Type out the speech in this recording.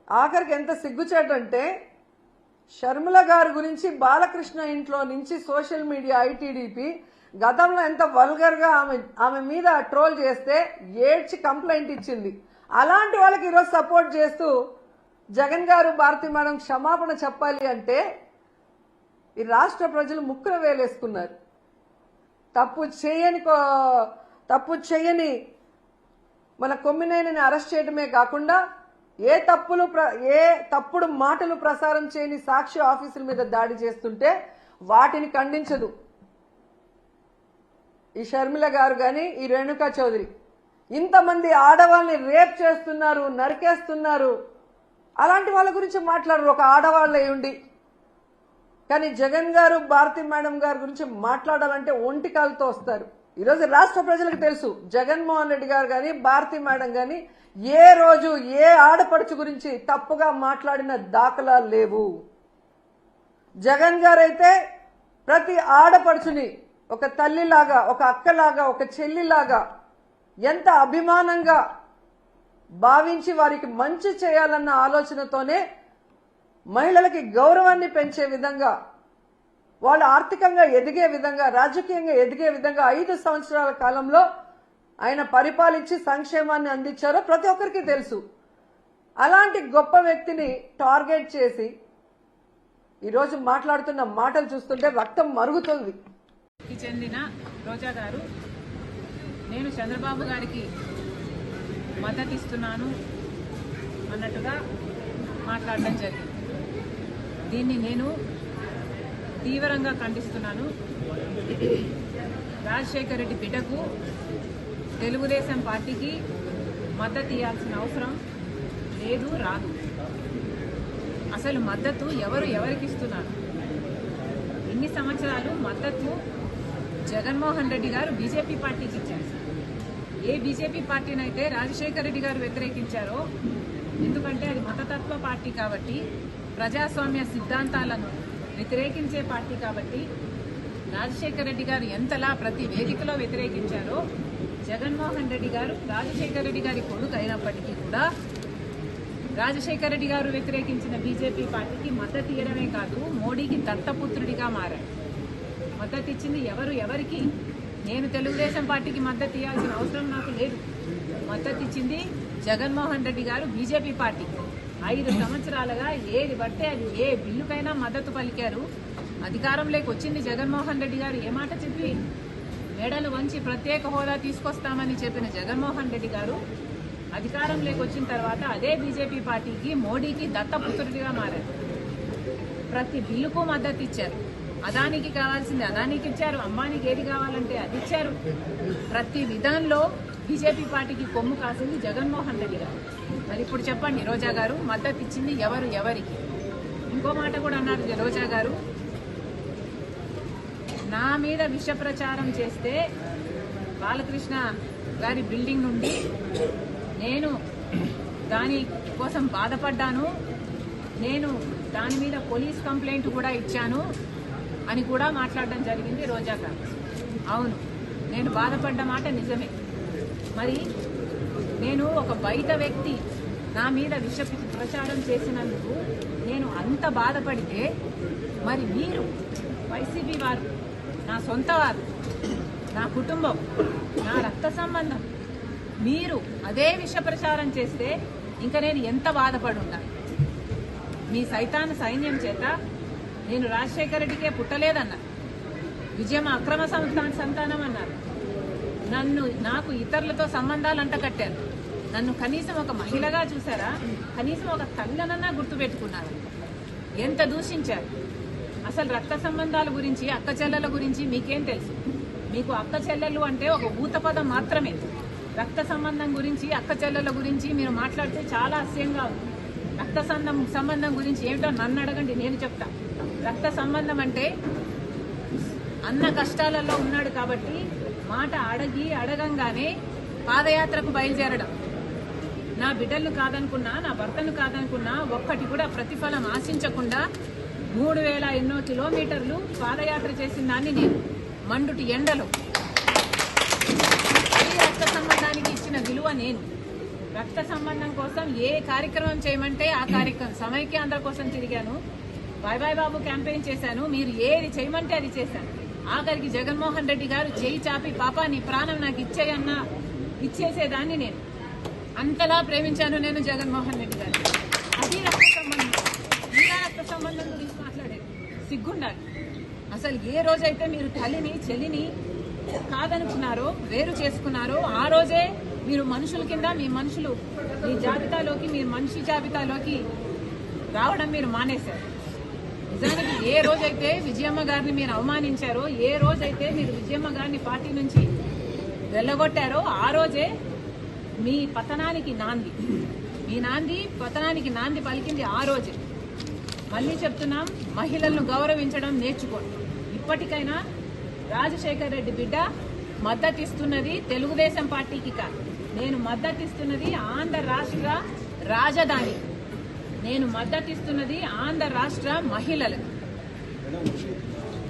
ఆఖరికి ఎంత సిగ్గుచేటంటే షర్మిల గారి గురించి బాలకృష్ణ ఇంట్లో నుంచి సోషల్ మీడియా ఐటీడీపీ గతంలో ఎంత వల్గర్గా ఆమె మీద ట్రోల్ చేస్తే ఏడ్చి కంప్లైంట్ ఇచ్చింది. అలాంటి వాళ్ళకి ఈరోజు సపోర్ట్ చేస్తూ జగన్ గారు భారతి మేడం క్షమాపణ చెప్పాలి అంటే ఈ రాష్ట్ర ప్రజలు ముక్కున వేలేసుకున్నారు. తప్పు చేయని మన కొమ్మినేనిని అరెస్ట్ చేయడమే కాకుండా ఏ తప్పుడు మాటలు ప్రసారం చేయని సాక్షి ఆఫీసుల మీద దాడి చేస్తుంటే వాటిని ఖండించదు ఈ షర్మిల గారు గాని ఈ రేణుకా చౌదరి. ఇంతమంది ఆడవాళ్ళని రేప్ చేస్తున్నారు, నరికేస్తున్నారు, అలాంటి వాళ్ళ గురించి మాట్లాడరు ఒక ఆడవాళ్ళ ఉండి. కానీ జగన్ గారు భారతి మేడం గారి గురించి మాట్లాడాలంటే ఒంటికాలతో వస్తారు. ఈరోజు రాష్ట్ర ప్రజలకు తెలుసు జగన్మోహన్ రెడ్డి గారు కానీ భారతి మేడం కానీ ఏ రోజు ఏ ఆడపడుచు గురించి తప్పుగా మాట్లాడిన దాఖలాలు లేవు. జగన్ గారైతే ప్రతి ఆడపడుచుని ఒక తల్లిలాగా, ఒక అక్కలాగా, ఒక చెల్లిలాగా ఎంత అభిమానంగా భావించి వారికి మంచి చేయాలన్న ఆలోచనతోనే మహిళలకి గౌరవాన్ని పెంచే విధంగా, వాళ్ళు ఆర్థికంగా ఎదిగే విధంగా, రాజకీయంగా ఎదిగే విధంగా 5 సంవత్సరాల కాలంలో ఆయన పరిపాలించి సంక్షేమాన్ని అందించారో ప్రతి ఒక్కరికి తెలుసు. అలాంటి గొప్ప వ్యక్తిని టార్గెట్ చేసి ఈరోజు మాట్లాడుతున్న మాటలు చూస్తుంటే రక్తం మరుగుతుంది. చెందిన రోజా గారు, నేను చంద్రబాబు గారికి మద్దతు ఇస్తున్నాను అన్నట్టుగా మాట్లాడడం జరిగింది. దీన్ని నేను తీవ్రంగా ఖండిస్తున్నాను. రాజశేఖర రెడ్డి బిడ్డకు తెలుగుదేశం పార్టీకి మద్దతు ఇవ్వాల్సిన అవసరం లేదు, రాదు. అసలు మద్దతు ఎవరికి ఇస్తున్నారు? ఇన్ని సంవత్సరాలు మద్దతు జగన్మోహన్ రెడ్డి గారు బీజేపీ పార్టీకి ఇచ్చారు. ఏ బీజేపీ పార్టీనైతే రాజశేఖర రెడ్డి గారు వ్యతిరేకించారో, ఎందుకంటే అది మతతత్వ పార్టీ కాబట్టి, ప్రజాస్వామ్య సిద్ధాంతాలను వ్యతిరేకించే పార్టీ కాబట్టి, రాజశేఖర రెడ్డి గారు ఎంతలా ప్రతి వేదికలో వ్యతిరేకించారో, జగన్మోహన్ రెడ్డి గారు రాజశేఖర రెడ్డి గారి కొడుకు అయినప్పటికీ కూడా రాజశేఖర రెడ్డి గారు వ్యతిరేకించిన బీజేపీ పార్టీకి మద్దతు ఇవ్వడమే కాదు, మోడీకి దత్తపుత్రుడిగా మారారు. మద్దతు ఇచ్చింది ఎవరికి? నేను తెలుగుదేశం పార్టీకి మద్దతు ఇవ్వాల్సిన అవసరం నాకు లేదు. మద్దతు ఇచ్చింది జగన్మోహన్ రెడ్డి గారు బీజేపీ పార్టీకి. 5 సంవత్సరాలుగా ఏది పడితే అది ఏ బిల్లుకైనా మద్దతు పలికారు. అధికారంలోకి వచ్చింది జగన్మోహన్ రెడ్డి గారు ఏ మాట చెప్పి మేడలు వంచి ప్రత్యేక హోదా తీసుకొస్తామని చెప్పిన జగన్మోహన్ రెడ్డి గారు అధికారంలోకి వచ్చిన తర్వాత అదే బీజేపీ పార్టీకి, మోడీకి దత్తపుత్రుడిగా మారారు. ప్రతి బిల్లుకు మద్దతు ఇచ్చారు. అదానికి కావాల్సింది అదానికి ఇచ్చారు, అంబానీకి ఏది కావాలంటే అది ఇచ్చారు. ప్రతి విధానంలో బీజేపీ పార్టీకి కొమ్ము కాసింది జగన్మోహన్ రెడ్డి గారు. మరి ఇప్పుడు చెప్పండి, రోజా గారు మద్దతు ఇచ్చింది ఎవరికి? ఇంకో మాట కూడా అన్నారు రోజా గారు, నా మీద విష ప్రచారం చేస్తే బాలకృష్ణ గారి బిల్డింగ్ నుండి నేను దాని కోసం బాధపడ్డాను, నేను దాని మీద పోలీస్ కంప్లైంట్ కూడా ఇచ్చాను అని కూడా మాట్లాడడం జరిగింది రోజా గారు. అవును, నేను బాధపడ్డ మాట నిజమే. మరి నేను ఒక బయట వ్యక్తి నా మీద విష ప్రచారం చేసినందుకు నేను అంత బాధపడితే, మరి మీరు వైసీపీ వారు, నా సొంత వారు, నా కుటుంబం, నా రక్త సంబంధం, మీరు అదే విష ప్రచారం చేస్తే ఇంకా నేను ఎంత బాధపడి ఉండాలి? మీ సైతాన్ సైన్యం చేత నేను రాజశేఖర రెడ్డికే పుట్టలేదన్నారు, విజయం అక్రమ సంతానం అన్నారు, నాకు ఇతరులతో సంబంధాలు అంటకట్టారు, నన్ను కనీసం ఒక మహిళగా చూసారా, కనీసం ఒక తల్లనన్నా గుర్తుపెట్టుకున్నారు, ఎంత దూషించారు. అసలు రక్త సంబంధాల గురించి, అక్క చెల్లెల గురించి మీకేం తెలుసు? మీకు అక్క చెల్లెలు అంటే ఒక ఊత పదం మాత్రమే. రక్త సంబంధం గురించి, అక్క చెల్లెల గురించి మీరు మాట్లాడితే చాలా అసహ్యంగా ఉంది. రక్త సంబంధం గురించి ఏమిటో నన్ను అడగండి, నేను చెప్తా. రక్త సంబంధం అంటే అన్న కష్టాలలో ఉన్నాడు కాబట్టి మాట అడగంగానే పాదయాత్రకు బయలుదేరడం. నా బిడ్డలను కాదనుకున్నా, నా భర్తను కాదనుకున్నా, ఒక్కటి కూడా ప్రతిఫలం ఆశించకుండా 3000 ఎన్నో కిలోమీటర్లు పాదయాత్ర చేసిన దాన్ని నేను, మండుటి ఎండలో. రక్త సంబంధానికి ఇచ్చిన విలువ నేను. రక్త సంబంధం కోసం ఏ కార్యక్రమం చేయమంటే ఆ కార్యక్రమం, సమైక్యాంధ్ర కోసం తిరిగాను, బాయ్ బాయ్ బాబు క్యాంపెయిన్ చేశాను, మీరు ఏది చేయమంటే అది చేశాను. ఆఖరికి జగన్మోహన్ రెడ్డి గారు చేయి చాపి పాపా నీ ప్రాణం నాకు ఇచ్చేయన్నా ఇచ్చేసేదాన్ని. నేను అంతలా ప్రేమించాను నేను జగన్మోహన్ రెడ్డి గారు. అది రక్త సంబంధం. ఇలా రక్త సంబంధం గురించి మాట్లాడేది సిగ్గుండాలి. అసలు ఏ రోజైతే మీరు తల్లిని చెల్లిని కాదనుకున్నారో, వేరు చేసుకున్నారో, ఆ రోజే మీరు మనుషుల కింద మీ జాబితాలోకి, మీరు మనిషి జాబితాలోకి రావడం మీరు మానేశారు. నిజానికి ఏ రోజైతే విజయమ్మ గారిని మీరు అవమానించారో, ఏ రోజైతే మీరు విజయమ్మ గారిని పార్టీ నుంచి వెళ్ళగొట్టారో, ఆ రోజే మీ పతనానికి నాంది, పతనానికి నాంది పలికింది ఆ రోజే. మళ్ళీ చెప్తున్నాం, మహిళలను గౌరవించడం నేర్చుకోండి. ఇప్పటికైనా రాజశేఖర్ రెడ్డి బిడ్డ మద్దతిస్తున్నది తెలుగుదేశం పార్టీకి కాదు, నేను మద్దతిస్తున్నది ఆంధ్ర రాష్ట్ర రాజధాని, నేను మద్దతిస్తున్నది ఆంధ్ర రాష్ట్ర మహిళలకు.